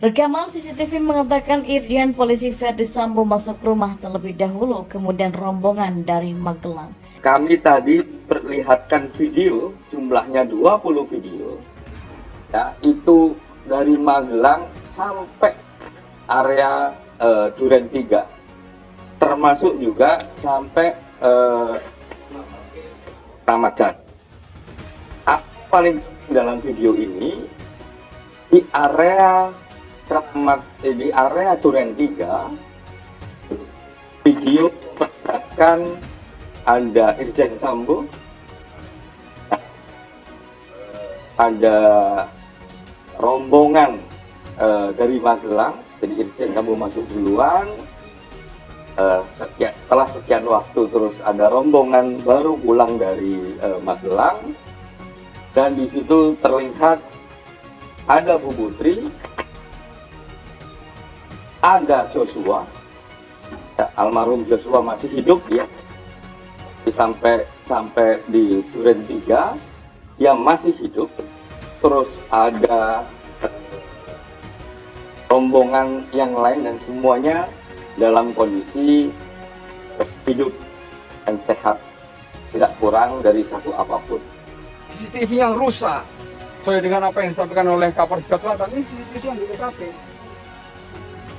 Rekaman CCTV mengatakan Irjen Polisi Ferdy Sambo masuk rumah terlebih dahulu, kemudian rombongan dari Magelang. Kami tadi perlihatkan video, jumlahnya 20 video, ya, itu dari Magelang sampai area Duren 3, termasuk juga sampai Ramat Jati. Paling dalam video ini di area Duren 3, video perlihatkan ada Irjen Sambo, ada rombongan dari Magelang, jadi Irjen Sambo masuk duluan, setelah sekian waktu terus ada rombongan baru pulang dari Magelang, dan di situ terlihat ada Bu Putri, ada Joshua, ya, almarhum Joshua masih hidup ya, sampai di Duren 3 yang masih hidup. Terus ada rombongan yang lain dan semuanya dalam kondisi hidup dan sehat, tidak kurang dari satu apapun. CCTV yang rusak sesuai dengan apa yang disampaikan oleh Kapolres Jakarta Selatan, ini CCTV yang di TKP.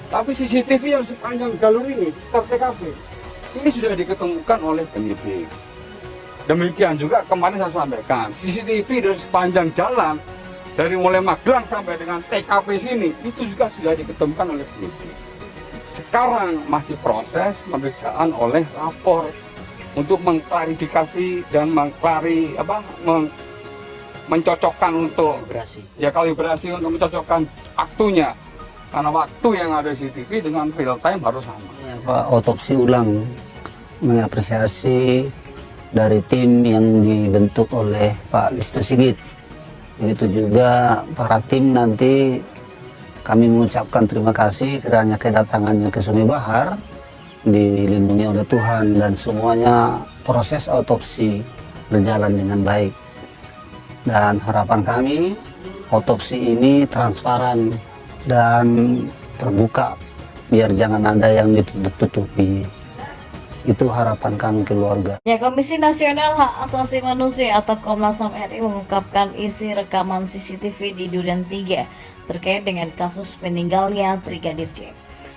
Tapi CCTV yang sepanjang jalur ini sekitar TKP ini sudah diketemukan oleh penyidik. Demikian juga kemarin saya sampaikan, CCTV dari sepanjang jalan dari mulai Magelang sampai dengan TKP sini itu juga sudah diketemukan oleh penyidik. Sekarang masih proses pemeriksaan oleh lapor untuk mengklarifikasi dan mencocokkan untuk kalibrasi untuk mencocokkan waktunya. Karena waktu yang ada CCTV dengan real time harus sama. Ya, Pak, otopsi ulang mengapresiasi dari tim yang dibentuk oleh Pak Listio Sigit. Begitu juga para tim, nanti kami mengucapkan terima kasih kerana kedatangannya ke Sungai Bahar, dilindungi oleh Tuhan, dan semuanya proses otopsi berjalan dengan baik. Dan harapan kami otopsi ini transparan dan terbuka, biar jangan ada yang ditutup-tutupi. Itu harapan kami keluarga. Ya, Komisi Nasional Hak Asasi Manusia atau Komnas HAM RI mengungkapkan isi rekaman CCTV di Duren 3 terkait dengan kasus meninggalnya Brigadir J.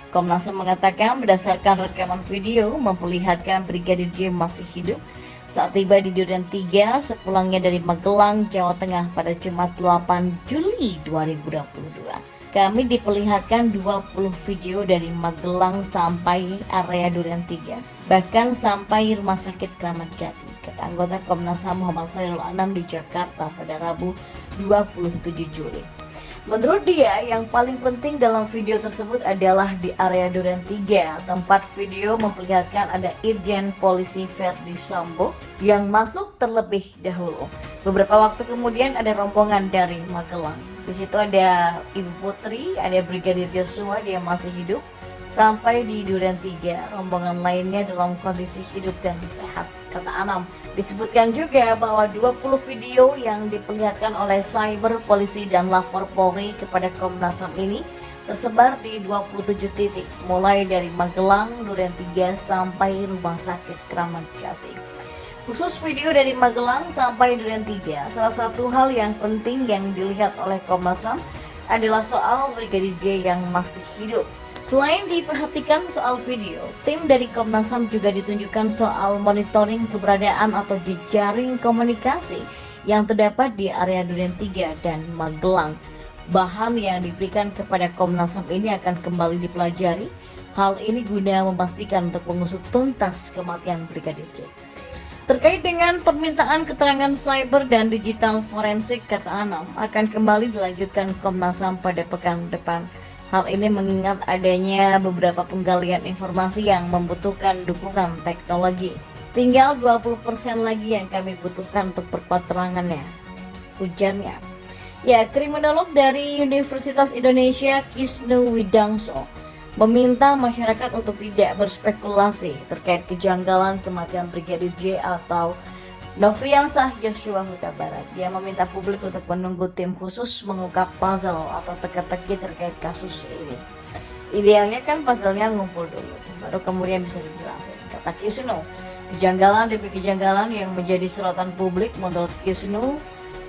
Komnas HAM mengatakan berdasarkan rekaman video memperlihatkan Brigadir J masih hidup saat tiba di Duren 3 sepulangnya dari Magelang, Jawa Tengah pada Jumat 8 Juli 2022. Kami diperlihatkan 20 video dari Magelang sampai area Duren 3, bahkan sampai Rumah Sakit Kramat Jati, kata anggota Komnas HAM Muhammad Khairul Anam di Jakarta pada Rabu 27 Juli. Menurut dia, yang paling penting dalam video tersebut adalah di area Duren 3. Tempat video memperlihatkan ada Irjen Polisi Ferdy Sambo yang masuk terlebih dahulu. Beberapa waktu kemudian ada rombongan dari Magelang. Di situ ada Ibu Putri, ada Brigadir Joshua, dia masih hidup. Sampai di Duren 3, rombongan lainnya dalam kondisi hidup dan sehat, kata Anam. Disebutkan juga bahwa 20 video yang diperlihatkan oleh Cyber, Polisi, dan Lapor Polri kepada Komnas HAM ini tersebar di 27 titik, mulai dari Magelang, Duren 3, sampai Rumah Sakit Kramat Jati. Khusus video dari Magelang sampai Duren 3, salah satu hal yang penting yang dilihat oleh Komnas HAM adalah soal Brigadir J yang masih hidup. Selain diperhatikan soal video, tim dari Komnas HAM juga ditunjukkan soal monitoring keberadaan atau jejaring komunikasi yang terdapat di area Duren 3 dan Magelang. Bahan yang diberikan kepada Komnas HAM ini akan kembali dipelajari. Hal ini guna memastikan untuk mengusut tuntas kematian Brigadir J. Terkait dengan permintaan keterangan cyber dan digital forensik, kata Anam, akan kembali dilanjutkan Komnas HAM pada pekan depan. Hal ini mengingat adanya beberapa penggalian informasi yang membutuhkan dukungan teknologi. Tinggal 20% lagi yang kami butuhkan untuk perkuat terangannya, ujarnya. Ya, kriminolog dari Universitas Indonesia Kisnu Widangso meminta masyarakat untuk tidak berspekulasi terkait kejanggalan kematian Brigadir J atau Nofriansah Joshua Huta Barat. Dia meminta publik untuk menunggu tim khusus mengungkap puzzle atau teka-teki terkait kasus ini. Idealnya kan puzzle-nya ngumpul dulu, baru kemudian bisa dijelasin. Kata Kisnu, kejanggalan demi kejanggalan yang menjadi sorotan publik menurut Kisnu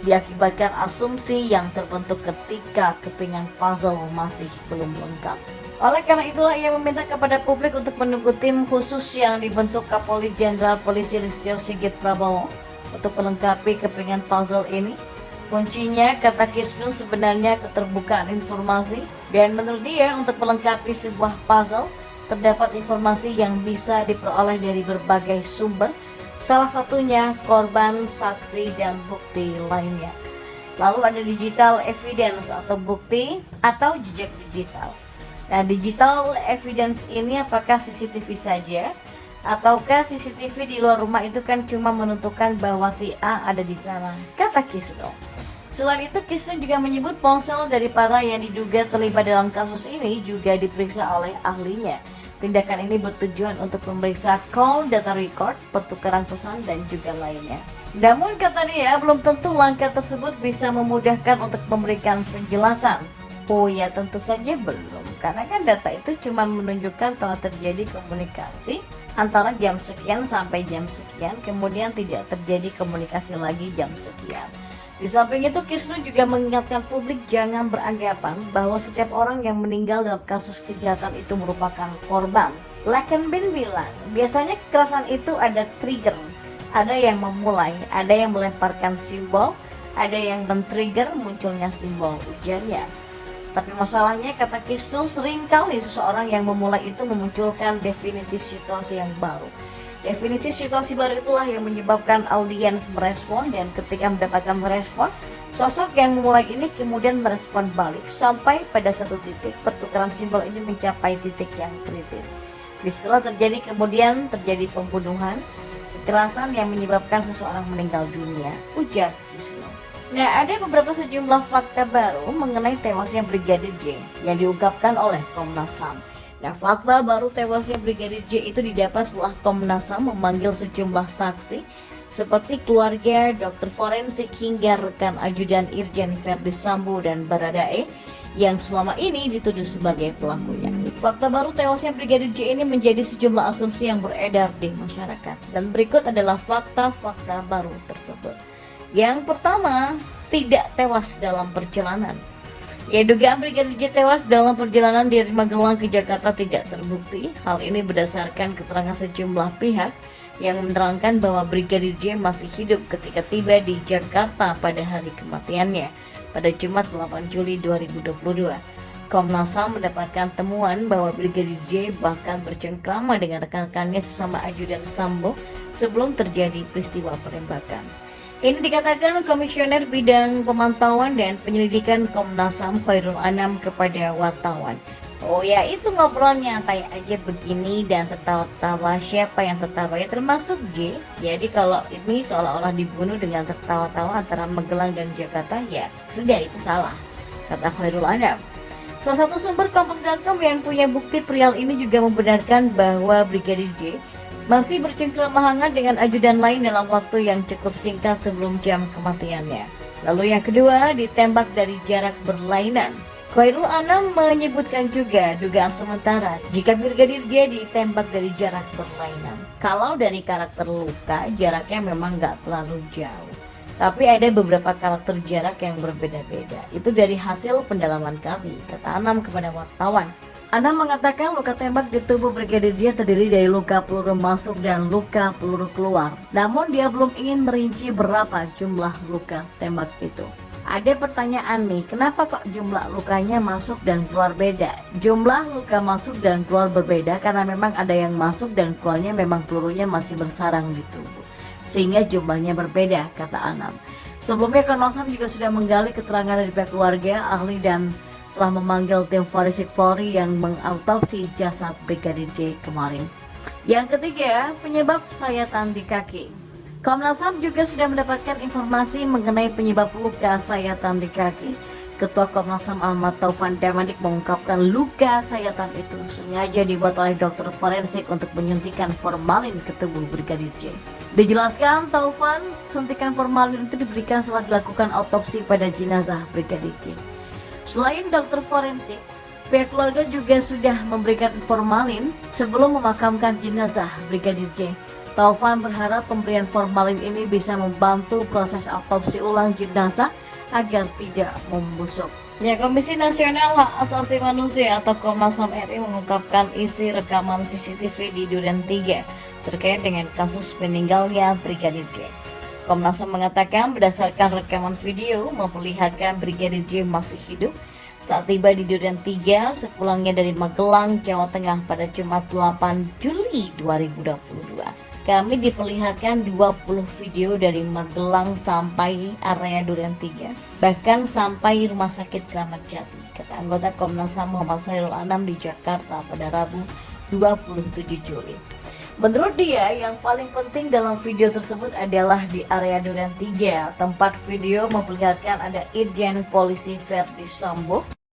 diakibatkan asumsi yang terbentuk ketika kepingan puzzle masih belum lengkap. Oleh karena itulah ia meminta kepada publik untuk menunggu tim khusus yang dibentuk Kapolri Jenderal Polisi Listio Sigit Prabowo untuk melengkapi kepingan puzzle ini. Kuncinya, kata Kisnu, sebenarnya keterbukaan informasi, dan menurut dia untuk melengkapi sebuah puzzle terdapat informasi yang bisa diperoleh dari berbagai sumber, salah satunya korban, saksi, dan bukti lainnya. Lalu ada digital evidence atau bukti atau jejak digital. Nah, digital evidence ini apakah CCTV saja? Ataukah CCTV di luar rumah itu kan cuma menentukan bahwa si A ada di sana, kata Kisnu. Selain itu, Kisnu juga menyebut ponsel dari para yang diduga terlibat dalam kasus ini juga diperiksa oleh ahlinya. Tindakan ini bertujuan untuk memeriksa call data record, pertukaran pesan, dan juga lainnya. Namun kata dia, belum tentu langkah tersebut bisa memudahkan untuk memberikan penjelasan. Oh ya, tentu saja belum, karena kan data itu cuma menunjukkan telah terjadi komunikasi antara jam sekian sampai jam sekian, kemudian tidak terjadi komunikasi lagi jam sekian. Di samping itu, Kisnu juga mengingatkan publik jangan beranggapan bahwa setiap orang yang meninggal dalam kasus kejahatan itu merupakan korban. Lakenbin bilang, biasanya kekerasan itu ada trigger. Ada yang memulai, ada yang melemparkan simbol, ada yang men-trigger munculnya simbol, ujarnya. Tapi masalahnya, kata Kisnu, seringkali seseorang yang memulai itu memunculkan definisi situasi yang baru. Definisi situasi baru itulah yang menyebabkan audiens merespon, dan ketika mendapatkan respon, sosok yang memulai ini kemudian merespon balik sampai pada satu titik pertukaran simbol ini mencapai titik yang kritis. Disitulah kemudian terjadi pembunuhan, kekerasan yang menyebabkan seseorang meninggal dunia, ujar Kisnu. Nah, ada beberapa sejumlah fakta baru mengenai tewasnya Brigadir J yang diungkapkan oleh Komnas HAM. Nah, fakta baru tewasnya Brigadir J itu didapat setelah Komnas HAM memanggil sejumlah saksi seperti keluarga, dokter forensik, hingga rekan ajudan Irjen Verdi Sambo dan Baradae yang selama ini dituduh sebagai pelakunya. Fakta baru tewasnya Brigadir J ini menjadi sejumlah asumsi yang beredar di masyarakat, dan berikut adalah fakta-fakta baru tersebut. Yang pertama, tidak tewas dalam perjalanan. Ya, dugaan Brigadir J tewas dalam perjalanan dari Magelang ke Jakarta tidak terbukti. Hal ini berdasarkan keterangan sejumlah pihak yang menerangkan bahwa Brigadir J masih hidup ketika tiba di Jakarta pada hari kematiannya pada Jumat 8 Juli 2022. Komnas HAM mendapatkan temuan bahwa Brigadir J bahkan bercengkrama dengan rekan-rekannya sesama ajudan Sambo sebelum terjadi peristiwa penembakan. Ini dikatakan Komisioner Bidang Pemantauan dan Penyelidikan Komnas HAM Khairul Anam kepada wartawan. Oh ya, itu ngobrol nyantai aja begini dan tertawa-tawa. Siapa yang tertawa? Ya termasuk J. Jadi kalau ini seolah-olah dibunuh dengan tertawa-tawa antara Magelang dan Jakarta, ya sudah, itu salah, kata Khairul Anam. Salah satu sumber Kompas.com yang punya bukti perihal ini juga membenarkan bahwa Brigadir J masih bercengkrama hangat dengan ajudan lain dalam waktu yang cukup singkat sebelum jam kematiannya. Lalu yang kedua, ditembak dari jarak berlainan. Khairul Anam menyebutkan juga dugaan sementara jika Brigadir J ditembak dari jarak berlainan. Kalau dari karakter luka, jaraknya memang nggak terlalu jauh. Tapi ada beberapa karakter jarak yang berbeda-beda. Itu dari hasil pendalaman kami, kata Anam kepada wartawan. Anam mengatakan luka tembak di tubuh Brigadir J terdiri dari luka peluru masuk dan luka peluru keluar. Namun dia belum ingin merinci berapa jumlah luka tembak itu. Ada pertanyaan nih, kenapa kok jumlah lukanya masuk dan keluar beda? Jumlah luka masuk dan keluar berbeda karena memang ada yang masuk dan keluarnya memang pelurunya masih bersarang di tubuh, sehingga jumlahnya berbeda, kata Anam. Sebelumnya Komnas HAM juga sudah menggali keterangan dari pihak keluarga, ahli, dan telah memanggil tim forensik Polri yang mengautopsi jasad Brigadir J kemarin. Yang ketiga, penyebab sayatan di kaki. Komnas HAM juga sudah mendapatkan informasi mengenai penyebab luka sayatan di kaki. Ketua Komnas HAM Ahmad Taufan Damanik mengungkapkan luka sayatan itu sengaja dibuat oleh dokter forensik untuk menyuntikkan formalin ke tubuh Brigadir J. Dijelaskan, Taufan, suntikan formalin itu diberikan setelah dilakukan autopsi pada jenazah Brigadir J. Selain dokter forensik, pihak keluarga juga sudah memberikan formalin sebelum memakamkan jenazah Brigadir J. Taufan berharap pemberian formalin ini bisa membantu proses autopsi ulang jenazah agar tidak membusuk. Ya, Komisi Nasional Hak Asasi Manusia atau Komnas HAM RI mengungkapkan isi rekaman CCTV di Duren 3 terkait dengan kasus meninggalnya Brigadir J. Komnas HAM mengatakan berdasarkan rekaman video memperlihatkan Brigadir J masih hidup saat tiba di Duren 3 sepulangnya dari Magelang, Jawa Tengah pada Jumat 8 Juli 2022. Kami diperlihatkan 20 video dari Magelang sampai area Duren 3, bahkan sampai Rumah Sakit Kramat Jati, kata anggota Komnas HAM Muhammad Khairul Anam di Jakarta pada Rabu 27 Juli. Menurut dia, yang paling penting dalam video tersebut adalah di area Duren 3, tempat video memperlihatkan ada Irjen Polisi Verdi Sambo